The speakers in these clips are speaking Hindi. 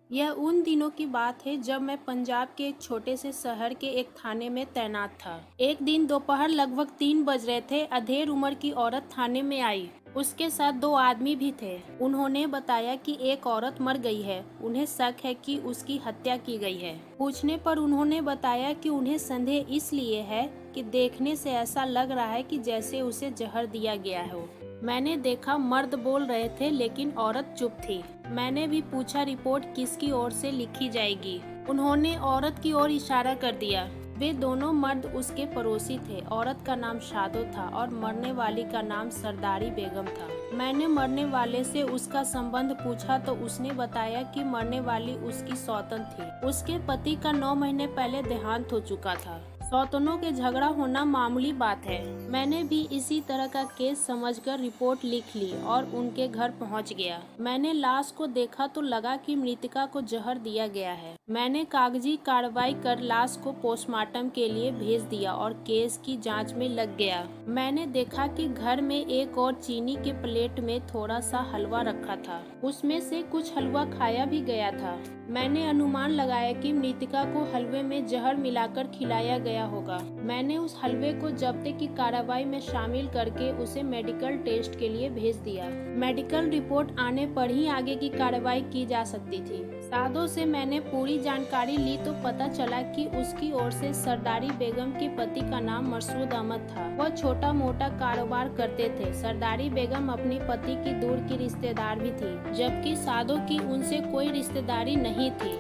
यह उन दिनों की बात है जब मैं पंजाब के एक छोटे से शहर के एक थाने में तैनात था। एक दिन दोपहर लगभग 3 बज रहे थे। अधेड़ उम्र की औरत थाने में आई। उसके साथ 2 आदमी भी थे। उन्होंने बताया कि एक औरत मर गई है। उन्हें शक है कि उसकी हत्या की गई है। पूछने पर उन्होंने बताया कि उन्हें संदेह इसलिए है कि देखने से ऐसा लग रहा है कि जैसे उसे जहर दिया गया हो। मैंने देखा मर्द बोल रहे थे लेकिन औरत चुप थी। मैंने भी पूछा रिपोर्ट किसकी ओर से लिखी जाएगी। उन्होंने औरत की ओर इशारा कर दिया। वे दोनों मर्द उसके पड़ोसी थे। औरत का नाम शादो था और मरने वाली का नाम सरदारी बेगम था। मैंने मरने वाले से उसका संबंध पूछा तो उसने बताया कि मरने वाली उसकी सौतन थी। उसके पति का 9 महीने पहले देहांत हो चुका था। सौतनों के झगड़ा होना मामूली बात है। मैंने भी इसी तरह का केस समझकर रिपोर्ट लिख ली और उनके घर पहुंच गया। मैंने लाश को देखा तो लगा कि मृतका को जहर दिया गया है। मैंने कागजी कार्रवाई कर लाश को पोस्टमार्टम के लिए भेज दिया और केस की जांच में लग गया। मैंने देखा कि घर में एक और चीनी के प्लेट में थोड़ा सा हलवा रखा था। उसमें से कुछ हलवा खाया भी गया था। मैंने अनुमान लगाया कि मृतका को हलवे में जहर मिलाकर खिलाया गया होगा। मैंने उस हलवे को जब्ते की कार्रवाई में शामिल करके उसे मेडिकल टेस्ट के लिए भेज दिया। मेडिकल रिपोर्ट आने पर ही आगे की कार्रवाई की जा सकती थी। सादो से मैंने पूरी जानकारी ली तो पता चला कि उसकी ओर से सरदारी बेगम के पति का नाम मसूद अहमद था। वह छोटा मोटा कारोबार करते थे। सरदारी बेगम अपने पति की दूर की रिश्तेदार भी थी, जबकि सादो की उनसे कोई रिश्तेदारी नहीं थी।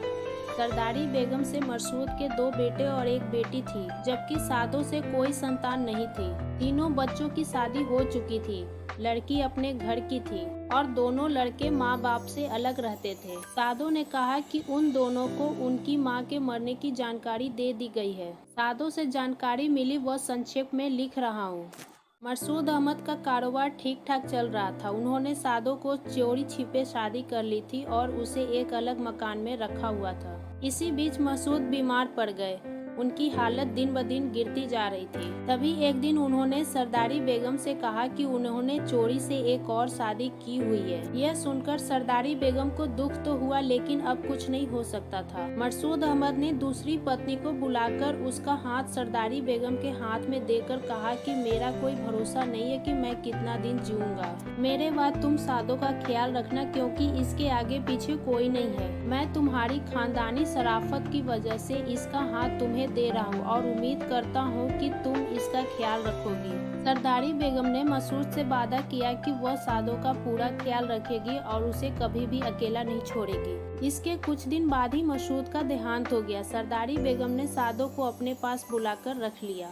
सरदारी बेगम से मसूद के 2 बेटे और 1 बेटी थी, जबकि सादो से कोई संतान नहीं थी। तीनों बच्चों की शादी हो चुकी थी। लड़की अपने घर की थी और दोनों लड़के माँ बाप से अलग रहते थे। सादो ने कहा कि उन दोनों को उनकी माँ के मरने की जानकारी दे दी गई है। सादो से जानकारी मिली वह संक्षेप में लिख रहा हूँ। मसूद अहमद का कारोबार ठीक ठाक चल रहा था। उन्होंने सादो को चोरी छिपे शादी कर ली थी और उसे एक अलग मकान में रखा हुआ था। इसी बीच मसूद बीमार पड़ गए। उनकी हालत दिन ब दिन गिरती जा रही थी। तभी एक दिन उन्होंने सरदारी बेगम से कहा कि उन्होंने चोरी से एक और शादी की हुई है। यह सुनकर सरदारी बेगम को दुख तो हुआ लेकिन अब कुछ नहीं हो सकता था। मसूद अहमद ने दूसरी पत्नी को बुलाकर उसका हाथ सरदारी बेगम के हाथ में देकर कहा कि मेरा कोई भरोसा नहीं है कि मैं कितना दिन जीऊंगा। मेरे बाद तुम सादो का ख्याल रखना क्योंकि इसके आगे पीछे कोई नहीं है। मैं तुम्हारी खानदानी शराफत की वजह से इसका हाथ तुम्हें दे रहा हूँ और उम्मीद करता हूँ कि तुम इसका ख्याल रखोगी। सरदारी बेगम ने मसूद से वादा किया कि वह सादो का पूरा ख्याल रखेगी और उसे कभी भी अकेला नहीं छोड़ेगी। इसके कुछ दिन बाद ही मसूद का देहांत हो गया। सरदारी बेगम ने सादो को अपने पास बुलाकर रख लिया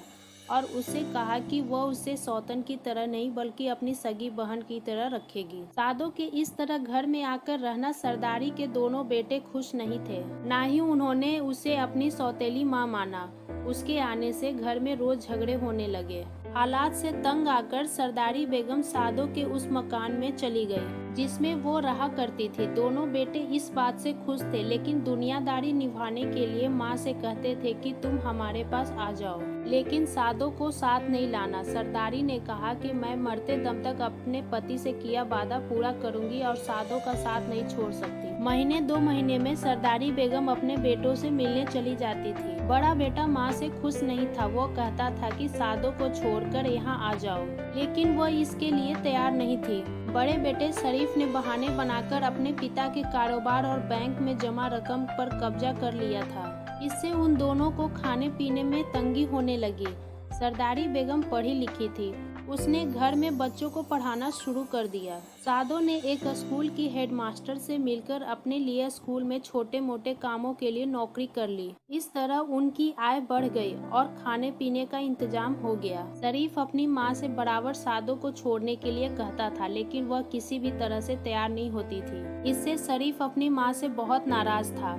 और उससे कहा कि वह उसे सौतन की तरह नहीं बल्कि अपनी सगी बहन की तरह रखेगी। सादो के इस तरह घर में आकर रहना सरदारी के दोनों बेटे खुश नहीं थे। ना ही उन्होंने उसे अपनी सौतेली माँ माना। उसके आने से घर में रोज झगड़े होने लगे। हालात से तंग आकर सरदारी बेगम सादो के उस मकान में चली गई जिसमें वो रहा करती थी। दोनों बेटे इस बात से खुश थे लेकिन दुनियादारी निभाने के लिए माँ से कहते थे कि तुम हमारे पास आ जाओ, लेकिन सादो को साथ नहीं लाना। सरदारी ने कहा कि मैं मरते दम तक अपने पति से किया वादा पूरा करूंगी और सादो का साथ नहीं छोड़ सकती। महीने 2 महीने में सरदारी बेगम अपने बेटों से मिलने चली जाती थी। बड़ा बेटा माँ से खुश नहीं था। वो कहता था कि सादो को छोड़कर यहाँ आ जाओ, लेकिन वह इसके लिए तैयार नहीं थी। बड़े बेटे शरीफ ने बहाने बनाकर अपने पिता के कारोबार और बैंक में जमा रकम पर कब्जा कर लिया था। इससे उन दोनों को खाने पीने में तंगी होने लगी। सरदारी बेगम पढ़ी लिखी थी। उसने घर में बच्चों को पढ़ाना शुरू कर दिया। सादो ने एक स्कूल की हेडमास्टर से मिलकर अपने लिए स्कूल में छोटे मोटे कामों के लिए नौकरी कर ली। इस तरह उनकी आय बढ़ गई और खाने पीने का इंतजाम हो गया। शरीफ अपनी माँ से बराबर सादो को छोड़ने के लिए कहता था, लेकिन वह किसी भी तरह से तैयार नहीं होती थी। इससे शरीफ अपनी माँ से बहुत नाराज था।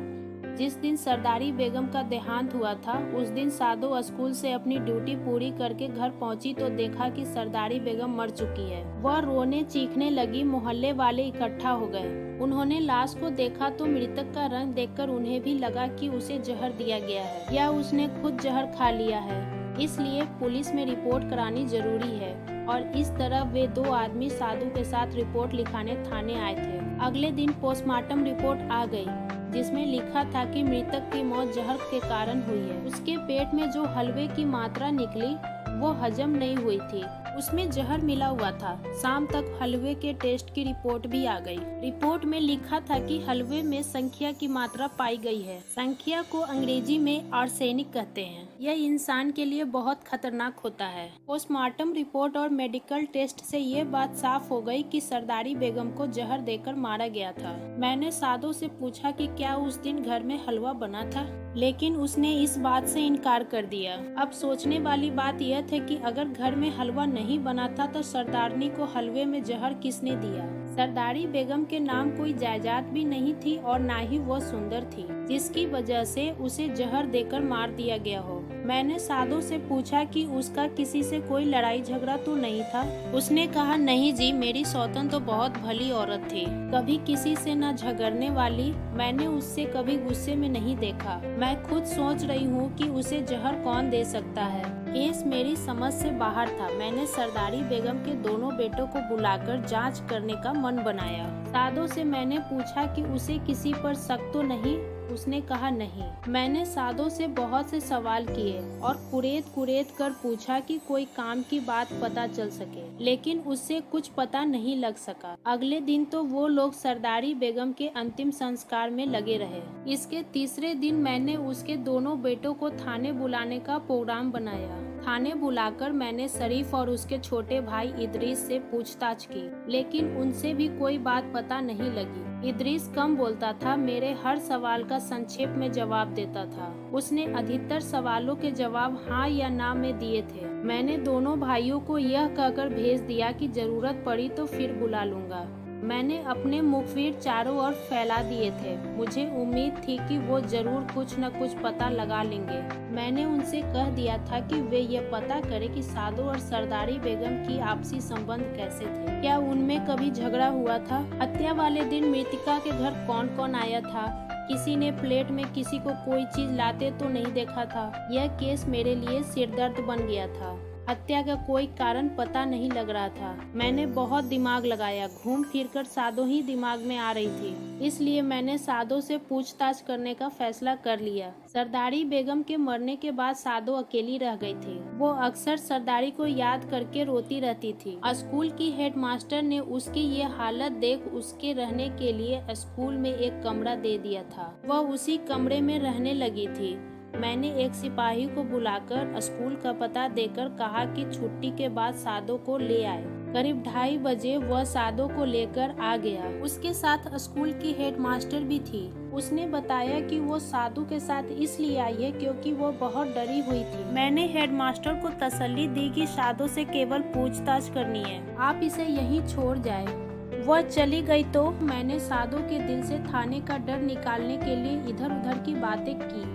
जिस दिन सरदारी बेगम का देहांत हुआ था उस दिन सादो स्कूल से अपनी ड्यूटी पूरी करके घर पहुंची तो देखा कि सरदारी बेगम मर चुकी है। वह रोने चीखने लगी। मोहल्ले वाले इकट्ठा हो गए। उन्होंने लाश को देखा तो मृतक का रंग देखकर उन्हें भी लगा कि उसे जहर दिया गया है या उसने खुद जहर खा लिया है। इसलिए पुलिस में रिपोर्ट करानी जरूरी है। और इस तरह वे 2 आदमी साधु के साथ रिपोर्ट लिखाने थाने आए थे। अगले दिन पोस्टमार्टम रिपोर्ट आ गई जिसमें लिखा था कि मृतक की मौत जहर के कारण हुई है। उसके पेट में जो हलवे की मात्रा निकली वो हजम नहीं हुई थी, उसमें जहर मिला हुआ था। शाम तक हलवे के टेस्ट की रिपोर्ट भी आ गई। रिपोर्ट में लिखा था कि हलवे में संख्या की मात्रा पाई गई है। संख्या को अंग्रेजी में आर्सेनिक कहते हैं। यह इंसान के लिए बहुत खतरनाक होता है। पोस्टमार्टम रिपोर्ट और मेडिकल टेस्ट से ये बात साफ हो गई कि सरदारी बेगम को जहर देकर मारा गया था। मैंने सादो से पूछा कि क्या उस दिन घर में हलवा बना था, लेकिन उसने इस बात से इनकार कर दिया। अब सोचने वाली बात यह थी कि अगर घर में हलवा नहीं बना था तो सरदारनी को हलवे में जहर किसने दिया। सरदारी बेगम के नाम कोई जायदाद भी नहीं थी और ना ही वो सुंदर थी, जिसकी वजह से उसे जहर देकर मार दिया गया हो। मैंने सादो से पूछा कि उसका किसी से कोई लड़ाई झगड़ा तो नहीं था। उसने कहा, नहीं जी, मेरी सौतन तो बहुत भली औरत थी, कभी किसी से न झगड़ने वाली। मैंने उससे कभी गुस्से में नहीं देखा। मैं खुद सोच रही हूँ कि उसे जहर कौन दे सकता है। केस मेरी समझ से बाहर था। मैंने सरदारी बेगम के दोनों बेटों को बुलाकर जांच करने का मन बनाया। सादो से मैंने पूछा कि उसे किसी पर शक तो नहीं। उसने कहा नहीं। मैंने सादो से बहुत से सवाल किए और कुरेद कर पूछा कि कोई काम की बात पता चल सके, लेकिन उससे कुछ पता नहीं लग सका। अगले दिन तो वो लोग सरदारी बेगम के अंतिम संस्कार में लगे रहे। इसके तीसरे दिन मैंने उसके दोनों बेटों को थाने बुलाने का प्रोग्राम बनाया। थाने बुलाकर मैंने शरीफ और उसके छोटे भाई इदरीस से पूछताछ की, लेकिन उनसे भी कोई बात पता नहीं लगी। इदरीस कम बोलता था, मेरे हर सवाल का संक्षेप में जवाब देता था। उसने अधिकतर सवालों के जवाब हाँ या ना में दिए थे। मैंने दोनों भाइयों को यह कहकर भेज दिया कि जरूरत पड़ी तो फिर बुला लूंगा। मैंने अपने मुखबिर चारों ओर फैला दिए थे। मुझे उम्मीद थी कि वो जरूर कुछ न कुछ पता लगा लेंगे। मैंने उनसे कह दिया था कि वे ये पता करें कि सादो और सरदारी बेगम की आपसी संबंध कैसे थे, क्या उनमें कभी झगड़ा हुआ था, हत्या वाले दिन मृतिका के घर कौन कौन आया था, किसी ने प्लेट में किसी को कोई चीज लाते तो नहीं देखा था। यह केस मेरे लिए सिरदर्द बन गया था। हत्या का कोई कारण पता नहीं लग रहा था। मैंने बहुत दिमाग लगाया, घूम फिरकर सादो ही दिमाग में आ रही थी, इसलिए मैंने सादो से पूछताछ करने का फैसला कर लिया। सरदारी बेगम के मरने के बाद सादो अकेली रह गई थी। वो अक्सर सरदारी को याद करके रोती रहती थी। स्कूल की हेडमास्टर ने उसकी ये हालत देख उसके रहने के लिए स्कूल में एक कमरा दे दिया था। वह उसी कमरे में रहने लगी थी। मैंने एक सिपाही को बुलाकर स्कूल का पता देकर कहा कि छुट्टी के बाद सादो को ले आए। करीब 2:30 बजे वह सादो को लेकर आ गया। उसके साथ स्कूल की हेडमास्टर भी थी। उसने बताया कि वो सादो के साथ इसलिए आई है क्योंकि वो बहुत डरी हुई थी। मैंने हेडमास्टर को तसल्ली दी कि सादो से केवल पूछताछ करनी है, आप इसे यहीं छोड़ जाए। वह चली गई तो मैंने सादो के दिल से थाने का डर निकालने के लिए इधर उधर की बातें की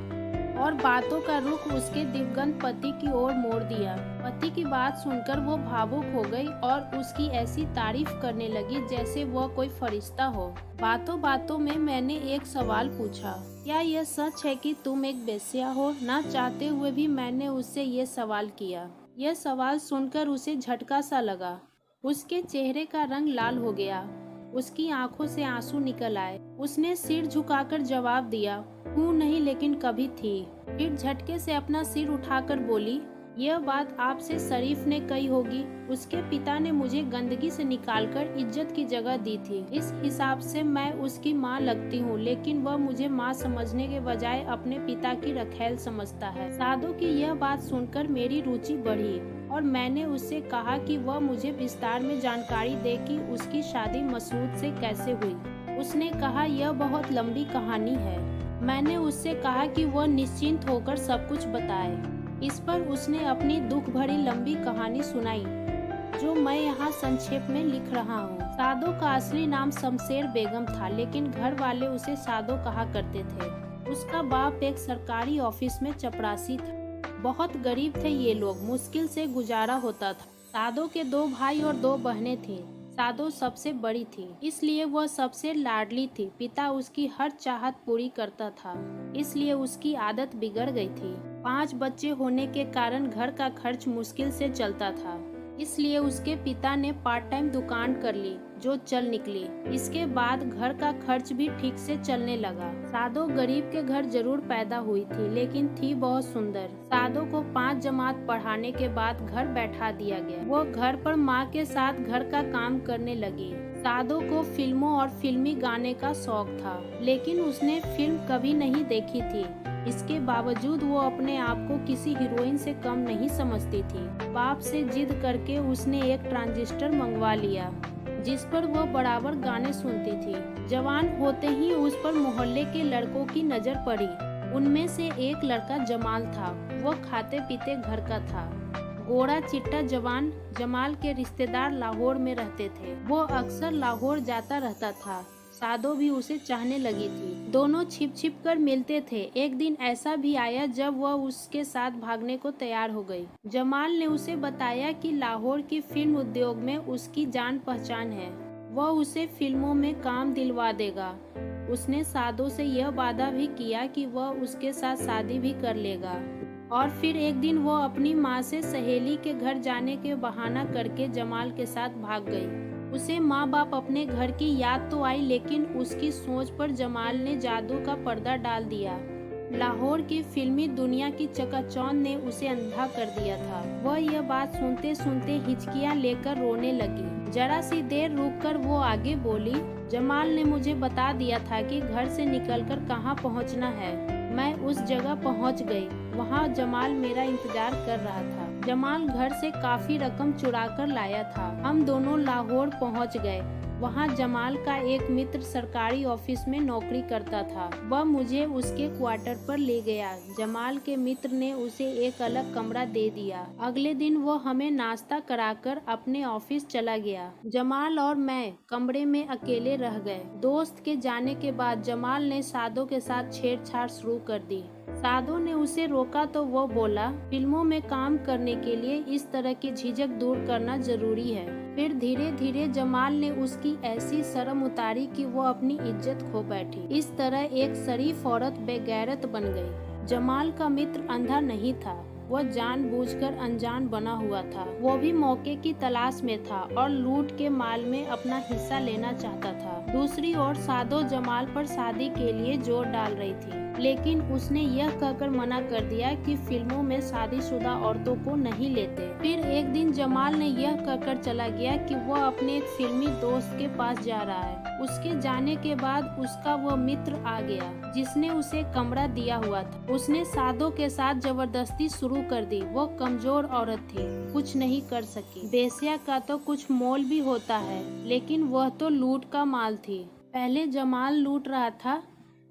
और बातों का रुख उसके दिवंगत पति की ओर मोड़ दिया। पति की बात सुनकर वो भावुक हो गई और उसकी ऐसी तारीफ करने लगी जैसे वह कोई फरिश्ता हो। बातों बातों में मैंने एक सवाल पूछा, क्या यह सच है कि तुम एक बेस्या हो? ना चाहते हुए भी मैंने उससे ये सवाल किया। यह सवाल सुनकर उसे झटका सा लगा। उसके चेहरे का रंग लाल हो गया, उसकी आंखों से आंसू निकल आए। उसने सिर झुकाकर जवाब दिया, हूँ नहीं लेकिन कभी थी। फिर झटके से अपना सिर उठाकर बोली, यह बात आपसे शरीफ ने कही होगी। उसके पिता ने मुझे गंदगी से निकालकर इज्जत की जगह दी थी। इस हिसाब से मैं उसकी माँ लगती हूँ, लेकिन वह मुझे माँ समझने के बजाय अपने पिता की रखैल समझता है। सादो की यह बात सुनकर मेरी रुचि बढ़ी और मैंने उससे कहा कि वह मुझे विस्तार में जानकारी दे कि उसकी शादी मसूद से कैसे हुई। उसने कहा, यह बहुत लंबी कहानी है। मैंने उससे कहा कि वह निश्चिंत होकर सब कुछ बताए। इस पर उसने अपनी दुख भरी लंबी कहानी सुनाई, जो मैं यहाँ संक्षेप में लिख रहा हूँ। सादो का असली नाम शमशेर बेगम था, लेकिन घर वाले उसे सादो कहा करते थे। उसका बाप एक सरकारी ऑफिस में चपरासी था। बहुत गरीब थे ये लोग, मुश्किल से गुजारा होता था। सादो के 2 भाई और 2 बहनें थीं। सादो सबसे बड़ी थी, इसलिए वह सबसे लाडली थी। पिता उसकी हर चाहत पूरी करता था, इसलिए उसकी आदत बिगड़ गई थी। 5 बच्चे होने के कारण घर का खर्च मुश्किल से चलता था, इसलिए उसके पिता ने पार्ट टाइम दुकान कर ली। जो चल निकली। इसके बाद घर का खर्च भी ठीक से चलने लगा। सादो गरीब के घर जरूर पैदा हुई थी, लेकिन थी बहुत सुंदर। सादो को 5 जमात पढ़ाने के बाद घर बैठा दिया गया। वो घर पर माँ के साथ घर का काम करने लगी। सादो को फिल्मों और फिल्मी गाने का शौक था, लेकिन उसने फिल्म कभी नहीं देखी थी। इसके बावजूद वो अपने आप को किसी हीरोइन से कम नहीं समझती थी। बाप से जिद करके उसने एक ट्रांजिस्टर मंगवा लिया, जिस पर वो बराबर गाने सुनती थी। जवान होते ही उस पर मोहल्ले के लड़कों की नजर पड़ी। उनमें से एक लड़का जमाल था। वो खाते पीते घर का था। गोरा चिट्टा जवान जमाल के रिश्तेदार लाहौर में रहते थे। वो अक्सर लाहौर जाता रहता था। सादो भी उसे चाहने लगी थी। दोनों छिप छिप कर मिलते थे। एक दिन ऐसा भी आया जब वह उसके साथ भागने को तैयार हो गई। जमाल ने उसे बताया कि लाहौर की फिल्म उद्योग में उसकी जान पहचान है। वह उसे फिल्मों में काम दिलवा देगा। उसने सादो से यह वादा भी किया कि वह उसके साथ शादी भी कर लेगा। और फिर एक दिन वो अपनी माँ से सहेली के घर जाने के बहाना करके जमाल के साथ भाग गई। उसे माँ बाप अपने घर की याद तो आई, लेकिन उसकी सोच पर जमाल ने जादू का पर्दा डाल दिया। लाहौर की फिल्मी दुनिया की चकाचौंध ने उसे अंधा कर दिया था। वह यह बात सुनते सुनते हिचकियाँ लेकर रोने लगी। जरा सी देर रुककर वो आगे बोली, जमाल ने मुझे बता दिया था कि घर से निकलकर कहाँ पहुँचना है। मैं उस जगह पहुँच गई। वहाँ जमाल मेरा इंतजार कर रहा था। जमाल घर से काफी रकम चुरा कर लाया था। हम दोनों लाहौर पहुँच गए। वहाँ जमाल का एक मित्र सरकारी ऑफिस में नौकरी करता था। वह मुझे उसके क्वार्टर पर ले गया। जमाल के मित्र ने उसे एक अलग कमरा दे दिया। अगले दिन वो हमें नाश्ता कराकर अपने ऑफिस चला गया। जमाल और मैं कमरे में अकेले रह गए। दोस्त के जाने के बाद जमाल ने सादो के साथ छेड़छाड़ शुरू कर दी। सादो ने उसे रोका तो वो बोला, फिल्मों में काम करने के लिए इस तरह की झिझक दूर करना जरूरी है। फिर धीरे धीरे जमाल ने उसकी ऐसी शर्म उतारी कि वो अपनी इज्जत खो बैठी। इस तरह एक शरीफ औरत बेगैरत बन गई। जमाल का मित्र अंधा नहीं था। वह जानबूझकर अनजान बना हुआ था। वो भी मौके की तलाश में था और लूट के माल में अपना हिस्सा लेना चाहता था। दूसरी ओर सादो जमाल पर शादी के लिए जोर डाल रही थी, लेकिन उसने यह कहकर मना कर दिया कि फिल्मों में शादीशुदा औरतों को नहीं लेते। फिर एक दिन जमाल ने यह कहकर चला गया कि वह अपने एक फिल्मी दोस्त के पास जा रहा है। उसके जाने के बाद उसका वह मित्र आ गया जिसने उसे कमरा दिया हुआ था। उसने सादो के साथ जबरदस्ती शुरू कर दी। वो कमजोर औरत थी, कुछ नहीं कर सकी। बेस्या का तो कुछ मोल भी होता है, लेकिन वह तो लूट का माल थी। पहले जमाल लूट रहा था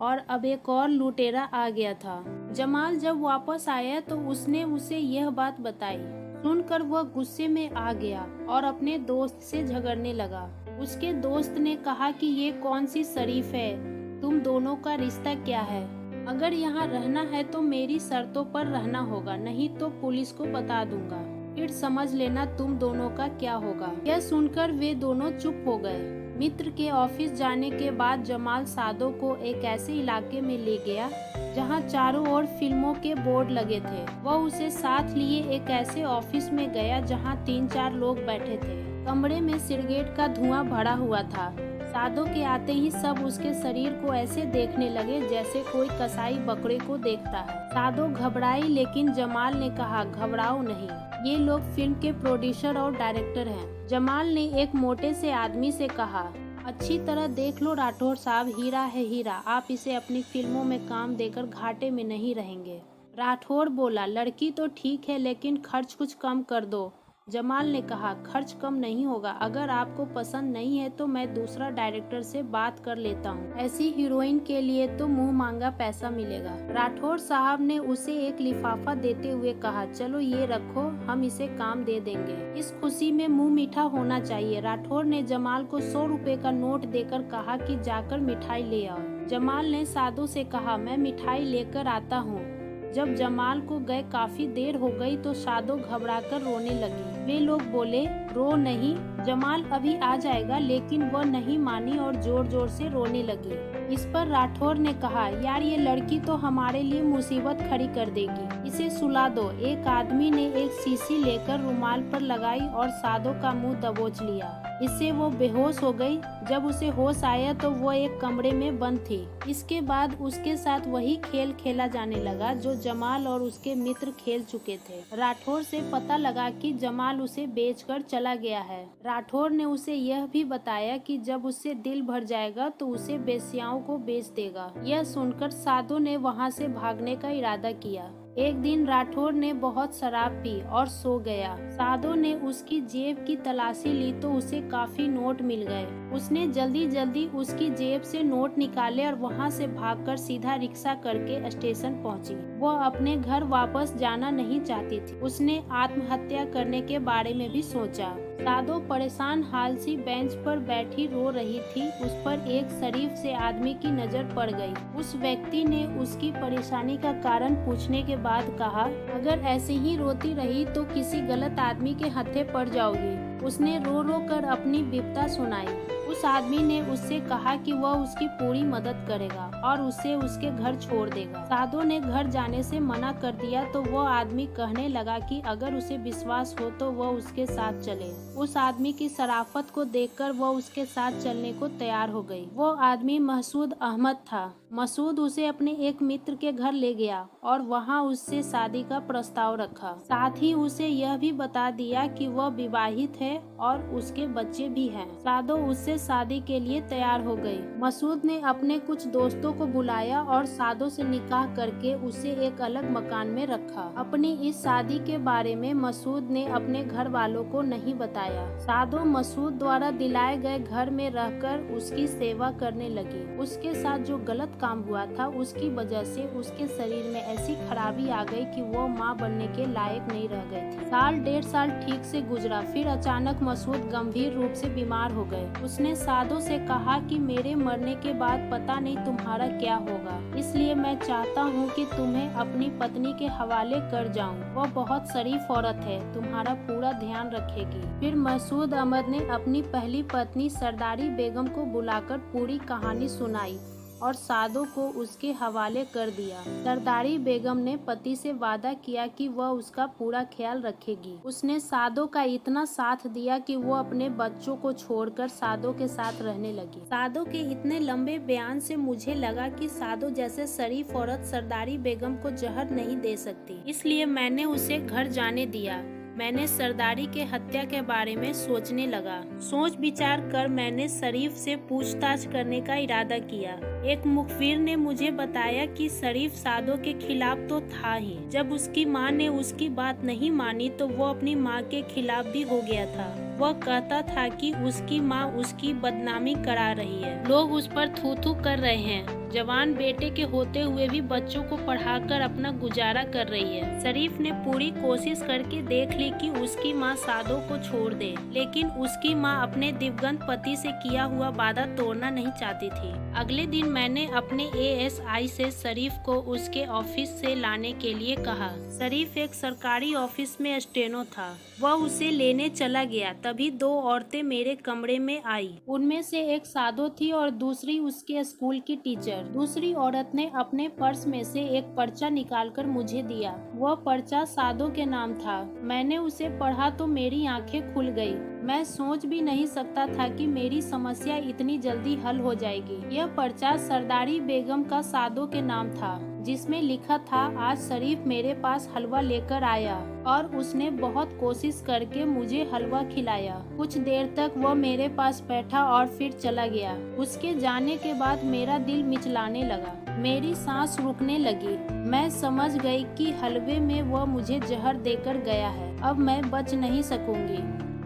और अब एक और लुटेरा आ गया था। जमाल जब वापस आया तो उसने उसे यह बात बताई। सुनकर वह गुस्से में आ गया और अपने दोस्त से झगड़ने लगा। उसके दोस्त ने कहा कि ये कौन सी शरीफ है, तुम दोनों का रिश्ता क्या है? अगर यहाँ रहना है तो मेरी शर्तों पर रहना होगा, नहीं तो पुलिस को बता दूंगा। फिर समझ लेना तुम दोनों का क्या होगा। यह सुनकर वे दोनों चुप हो गए। मित्र के ऑफिस जाने के बाद जमाल सादो को एक ऐसे इलाके में ले गया जहां चारों ओर फिल्मों के बोर्ड लगे थे। वह उसे साथ लिए एक ऐसे ऑफिस में गया जहां 3-4 लोग बैठे थे। कमरे में सिगरेट का धुआं भरा हुआ था। सादो के आते ही सब उसके शरीर को ऐसे देखने लगे जैसे कोई कसाई बकरे को देखता है। सादो घबराई, लेकिन जमाल ने कहा, घबराओ नहीं, ये लोग फिल्म के प्रोड्यूसर और डायरेक्टर हैं। जमाल ने एक मोटे से आदमी से कहा, अच्छी तरह देख लो राठौर साहब, हीरा है हीरा, आप इसे अपनी फिल्मों में काम देकर घाटे में नहीं रहेंगे। राठौर बोला, लड़की तो ठीक है, लेकिन खर्च कुछ कम कर दो। जमाल ने कहा, खर्च कम नहीं होगा, अगर आपको पसंद नहीं है तो मैं दूसरा डायरेक्टर से बात कर लेता हूँ। ऐसी हीरोइन के लिए तो मुंह मांगा पैसा मिलेगा। राठौर साहब ने उसे एक लिफाफा देते हुए कहा, चलो ये रखो, हम इसे काम दे देंगे। इस खुशी में मुंह मीठा होना चाहिए। राठौर ने जमाल को 100 रुपए का नोट देकर कहा कि जाकर मिठाई ले आओ। जमाल ने सादो से कहा, मैं मिठाई लेकर आता हूँ। जब जमाल को गए काफी देर हो गई तो सादो घबराकर रोने लगी। वे लोग बोले, रो नहीं, जमाल अभी आ जाएगा, लेकिन वह नहीं मानी और जोर जोर से रोने लगी। इस पर राठौर ने कहा, यार ये लड़की तो हमारे लिए मुसीबत खड़ी कर देगी, इसे सुला दो। एक आदमी ने एक शीशी लेकर रुमाल पर लगाई और सादो का मुंह दबोच लिया। इससे वो बेहोश हो गई। जब उसे होश आया तो वो एक कमरे में बंद थी। इसके बाद उसके साथ वही खेल खेला जाने लगा जो जमाल और उसके मित्र खेल चुके थे। राठौर से पता लगा कि जमाल उसे बेचकर चला गया है। राठौर ने उसे यह भी बताया कि जब उससे दिल भर जाएगा तो उसे बेश्याओं को बेच देगा। यह सुनकर सादो ने वहाँ से भागने का इरादा किया। एक दिन राठौर ने बहुत शराब पी और सो गया। सादो ने उसकी जेब की तलाशी ली तो उसे काफी नोट मिल गए। उसने जल्दी जल्दी उसकी जेब से नोट निकाले और वहां से भागकर सीधा रिक्शा करके स्टेशन पहुंची। वह अपने घर वापस जाना नहीं चाहती थी। उसने आत्महत्या करने के बारे में भी सोचा। सादो परेशान हाल सी बेंच पर बैठी रो रही थी। उस पर एक शरीफ से आदमी की नजर पड़ गई। उस व्यक्ति ने उसकी परेशानी का कारण पूछने के बाद कहा, अगर ऐसे ही रोती रही तो किसी गलत आदमी के हत्थे पड़ जाओगी। उसने रो रो कर अपनी विपदा सुनाई। उस आदमी ने उससे कहा कि वह उसकी पूरी मदद करेगा और उसे उसके घर छोड़ देगा। सादो ने घर जाने से मना कर दिया तो वह आदमी कहने लगा कि अगर उसे विश्वास हो तो वह उसके साथ चले। उस आदमी की शराफत को देखकर वह उसके साथ चलने को तैयार हो गई। वो आदमी मसूद अहमद था। मसूद उसे अपने एक मित्र के घर ले गया और वहां उससे शादी का प्रस्ताव रखा। साथ ही उसे यह भी बता दिया कि वह विवाहित है और उसके बच्चे भी हैं। सादो उससे शादी के लिए तैयार हो गई। मसूद ने अपने कुछ दोस्तों को बुलाया और सादो से निकाह करके उसे एक अलग मकान में रखा। अपनी इस शादी के बारे में मसूद ने अपने घर वालों को नहीं बताया। सादो मसूद द्वारा दिलाए गए घर में रहकर उसकी सेवा करने लगी। उसके साथ जो गलत काम हुआ था उसकी वजह से उसके शरीर में ऐसी खराबी आ गई कि वो माँ बनने के लायक नहीं रह गई थी। साल 1.5 साल ठीक से गुजरा, फिर अचानक मसूद गंभीर रूप से बीमार हो गए। उसने सादो से कहा कि मेरे मरने के बाद पता नहीं तुम्हारा क्या होगा, इसलिए मैं चाहता हूँ कि तुम्हें अपनी पत्नी के हवाले कर जाऊँ। वो बहुत शरीफ औरत है, तुम्हारा पूरा ध्यान रखेगी। फिर मसूद अहमद ने अपनी पहली पत्नी सरदारी बेगम को बुलाकर पूरी कहानी सुनाई और सादो को उसके हवाले कर दिया। सरदारी बेगम ने पति से वादा किया कि वह उसका पूरा ख्याल रखेगी। उसने सादो का इतना साथ दिया कि वो अपने बच्चों को छोड़कर सादो के साथ रहने लगी। सादो के इतने लंबे बयान से मुझे लगा कि सादो जैसे शरीफ औरत सरदारी बेगम को जहर नहीं दे सकती, इसलिए मैंने उसे घर जाने दिया। मैंने सरदारी के हत्या के बारे में सोचने लगा। सोच विचार कर मैंने शरीफ से पूछताछ करने का इरादा किया। एक मुखबिर ने मुझे बताया कि शरीफ सादो के खिलाफ तो था ही, जब उसकी माँ ने उसकी बात नहीं मानी तो वो अपनी माँ के खिलाफ भी हो गया था। वह कहता था कि उसकी माँ उसकी बदनामी करा रही है, लोग उस पर थू थू कर रहे हैं। जवान बेटे के होते हुए भी बच्चों को पढ़ाकर अपना गुजारा कर रही है। शरीफ ने पूरी कोशिश करके देख ली कि उसकी माँ सादो को छोड़ दे, लेकिन उसकी माँ अपने दिवंगत पति से किया हुआ वादा तोड़ना नहीं चाहती थी। अगले दिन मैंने अपने एएसआई से शरीफ को उसके ऑफिस से लाने के लिए कहा। शरीफ एक सरकारी ऑफिस में स्टेनो था। वह उसे लेने चला गया। तभी 2 औरतें मेरे कमरे में आई। उनमें से एक सादो थी और दूसरी उसके स्कूल की टीचर। दूसरी औरत ने अपने पर्स में से एक पर्चा निकालकर मुझे दिया। वह पर्चा सादो के नाम था। मैंने उसे पढ़ा तो मेरी आंखें खुल गई। मैं सोच भी नहीं सकता था कि मेरी समस्या इतनी जल्दी हल हो जाएगी। यह पर्चा सरदारी बेगम का सादो के नाम था, जिसमें लिखा था, आज शरीफ मेरे पास हलवा लेकर आया और उसने बहुत कोशिश करके मुझे हलवा खिलाया। कुछ देर तक वह मेरे पास बैठा और फिर चला गया। उसके जाने के बाद मेरा दिल मिचलाने लगा, मेरी सांस रुकने लगी। मैं समझ गई कि हलवे में वह मुझे जहर देकर गया है। अब मैं बच नहीं सकूंगी।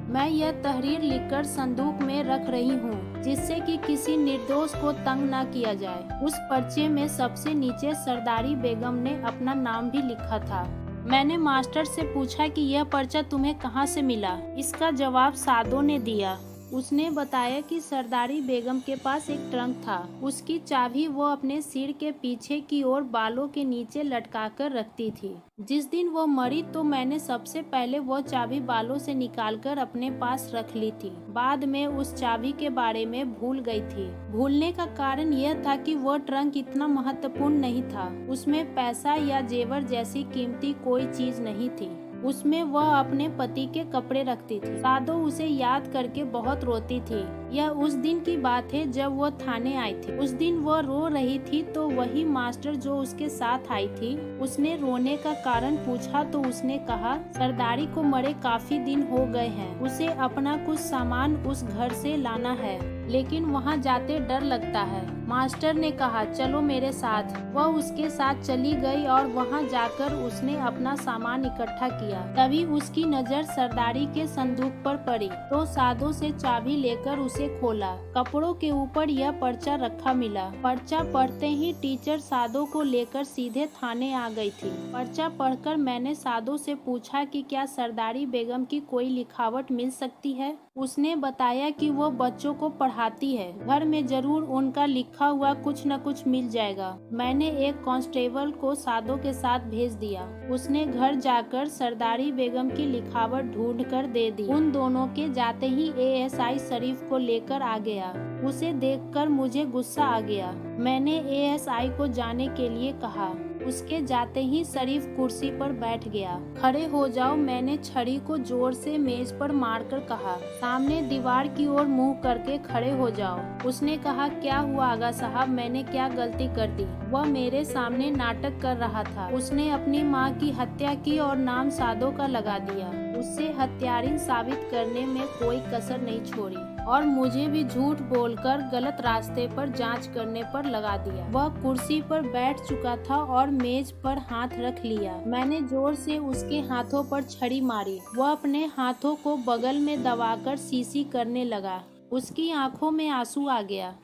मैं यह तहरीर लिखकर संदूक में रख रही हूँ, जिससे कि किसी निर्दोष को तंग न किया जाए। उस पर्चे में सबसे नीचे सरदारी बेगम ने अपना नाम भी लिखा था। मैंने मास्टर से पूछा कि यह पर्चा तुम्हें कहाँ से मिला। इसका जवाब सादो ने दिया। उसने बताया कि सरदारी बेगम के पास एक ट्रंक था। उसकी चाबी वो अपने सिर के पीछे की ओर बालों के नीचे लटका कर रखती थी। जिस दिन वो मरी तो मैंने सबसे पहले वो चाबी बालों से निकालकर अपने पास रख ली थी। बाद में उस चाबी के बारे में भूल गई थी। भूलने का कारण यह था कि वह ट्रंक इतना महत्वपूर्ण नहीं था। उसमें पैसा या जेवर जैसी कीमती कोई चीज नहीं थी। उसमें वह अपने पति के कपड़े रखती थी। सादो उसे याद करके बहुत रोती थी। यह उस दिन की बात है जब वह थाने आई थी। उस दिन वह रो रही थी तो वही मास्टर जो उसके साथ आई थी, उसने रोने का कारण पूछा तो उसने कहा, सरदारी को मरे काफी दिन हो गए हैं, उसे अपना कुछ सामान उस घर से लाना है, लेकिन वहाँ जाते डर लगता है। मास्टर ने कहा, चलो मेरे साथ। वह उसके साथ चली गई और वहाँ जाकर उसने अपना सामान इकट्ठा किया। तभी उसकी नजर सरदारी के संदूक पर पड़ी तो सादो से चाबी लेकर उसे खोला। कपड़ों के ऊपर यह पर्चा रखा मिला। पर्चा पढ़ते ही टीचर सादो को लेकर सीधे थाने आ गई थी। पर्चा पढ़कर मैंने सादो से पूछा कि क्या सरदारी बेगम की कोई लिखावट मिल सकती है। उसने बताया कि वो बच्चों को पढ़ाती है, घर में जरूर उनका लिखा हुआ कुछ न कुछ मिल जाएगा। मैंने एक कांस्टेबल को सादो के साथ भेज दिया। उसने घर जाकर सरदारी बेगम की लिखावट ढूंढ कर दे दी। उन दोनों के जाते ही एएसआई शरीफ को लेकर आ गया। उसे देखकर मुझे गुस्सा आ गया। मैंने एएसआई को जाने के लिए कहा। उसके जाते ही शरीफ कुर्सी पर बैठ गया। खड़े हो जाओ, मैंने छड़ी को जोर से मेज पर मारकर कहा। सामने दीवार की ओर मुंह करके खड़े हो जाओ। उसने कहा, क्या हुआ आगा साहब, मैंने क्या गलती कर दी। वह मेरे सामने नाटक कर रहा था। उसने अपनी माँ की हत्या की और नाम सादो का लगा दिया। उससे हत्यारिन साबित करने में कोई कसर नहीं छोड़ी और मुझे भी झूठ बोलकर गलत रास्ते पर जांच करने पर लगा दिया। वह कुर्सी पर बैठ चुका था और मेज पर हाथ रख लिया। मैंने जोर से उसके हाथों पर छड़ी मारी। वह अपने हाथों को बगल में दबाकर सीसी करने लगा। उसकी आंखों में आंसू आ गया।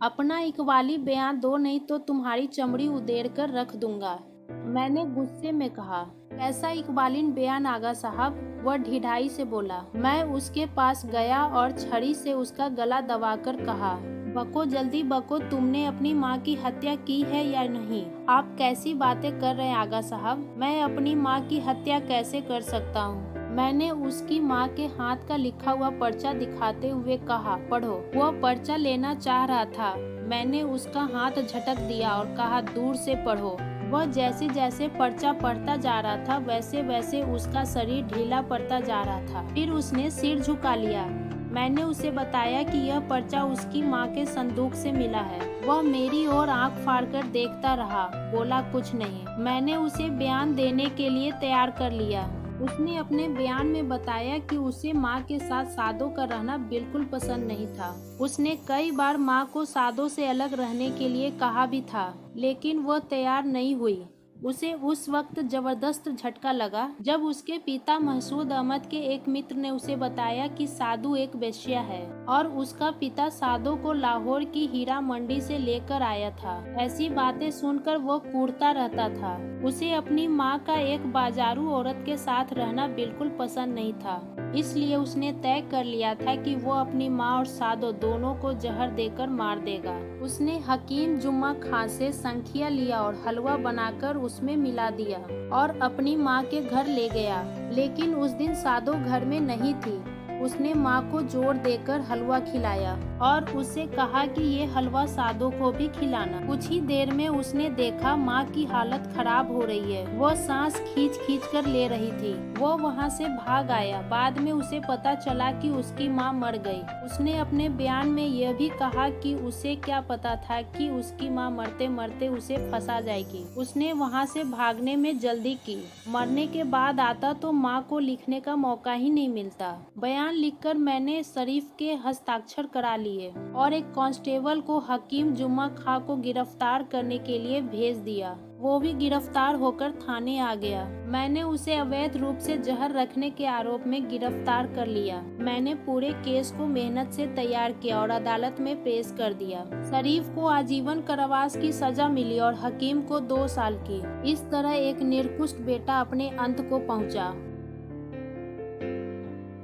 अपना इकबाली बयान दो, नहीं तो तुम्हारी चमड़ी उधेड़ कर रख दूंगा। मैंने गुस्से में कहा, कैसा इकबालिन बयान आगा साहब। वह ढिठाई से बोला। मैं उसके पास गया और छड़ी से उसका गला दबाकर कहा, बको, जल्दी बको, तुमने अपनी माँ की हत्या की है या नहीं। आप कैसी बातें कर रहे हैं आगा साहब, मैं अपनी माँ की हत्या कैसे कर सकता हूँ। मैंने उसकी माँ के हाथ का लिखा हुआ पर्चा दिखाते हुए कहा, पढ़ो। वह पर्चा लेना चाह रहा था। मैंने उसका हाथ झटक दिया और कहा, दूर से पढ़ो। वह जैसे जैसे पर्चा पढ़ता जा रहा था वैसे वैसे उसका शरीर ढीला पड़ता जा रहा था। फिर उसने सिर झुका लिया। मैंने उसे बताया कि यह पर्चा उसकी माँ के संदूक से मिला है। वह मेरी ओर आंख फाड़कर देखता रहा, बोला कुछ नहीं। मैंने उसे बयान देने के लिए तैयार कर लिया। उसने अपने बयान में बताया कि उसे माँ के साथ सादो का रहना बिल्कुल पसंद नहीं था। उसने कई बार माँ को सादो से अलग रहने के लिए कहा भी था, लेकिन वह तैयार नहीं हुई। उसे उस वक्त जबरदस्त झटका लगा जब उसके पिता महसूद अहमद के एक मित्र ने उसे बताया कि साधु एक वेश्या है और उसका पिता साधु को लाहौर की हीरा मंडी से लेकर आया था। ऐसी बातें सुनकर वो कूड़ता रहता था। उसे अपनी माँ का एक बाजारू औरत के साथ रहना बिल्कुल पसंद नहीं था, इसलिए उसने तय कर लिया था कि वो अपनी माँ और साधु दोनों को जहर देकर मार देगा। उसने हकीम जुम्मा खां से संखिया लिया और हलवा बनाकर उसमें मिला दिया और अपनी माँ के घर ले गया। लेकिन उस दिन साधु घर में नहीं थी। उसने माँ को जोर देकर हलवा खिलाया और उससे कहा कि ये हलवा साधु को भी खिलाना। कुछ ही देर में उसने देखा माँ की हालत खराब हो रही है। वो सांस खींच खींच कर ले रही थी। वो वहाँ से भाग आया। बाद में उसे पता चला कि उसकी माँ मर गई। उसने अपने बयान में यह भी कहा कि उसे क्या पता था कि उसकी माँ मरते मरते उसे फंसा जाएगी। उसने वहाँ से भागने में जल्दी की। मरने के बाद आता तो माँ को लिखने का मौका ही नहीं मिलता। बयान लिखकर मैंने शरीफ के हस्ताक्षर करा लिए और एक कांस्टेबल को हकीम जुम्मा खां को गिरफ्तार करने के लिए भेज दिया। वो भी गिरफ्तार होकर थाने आ गया। मैंने उसे अवैध रूप से जहर रखने के आरोप में गिरफ्तार कर लिया। मैंने पूरे केस को मेहनत से तैयार किया और अदालत में पेश कर दिया। शरीफ को आजीवन कारावास की सजा मिली और हकीम को 2 साल की। इस तरह एक निर्दोष बेटा अपने अंत को पहुंचा।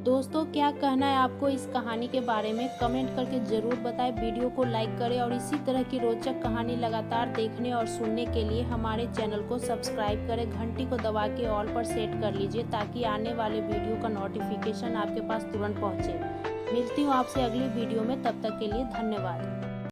दोस्तों, क्या कहना है आपको इस कहानी के बारे में? कमेंट करके ज़रूर बताएं। वीडियो को लाइक करें और इसी तरह की रोचक कहानी लगातार देखने और सुनने के लिए हमारे चैनल को सब्सक्राइब करें। घंटी को दबा के ऑल पर सेट कर लीजिए ताकि आने वाले वीडियो का नोटिफिकेशन आपके पास तुरंत पहुँचे। मिलती हूँ आपसे अगली वीडियो में, तब तक के लिए धन्यवाद।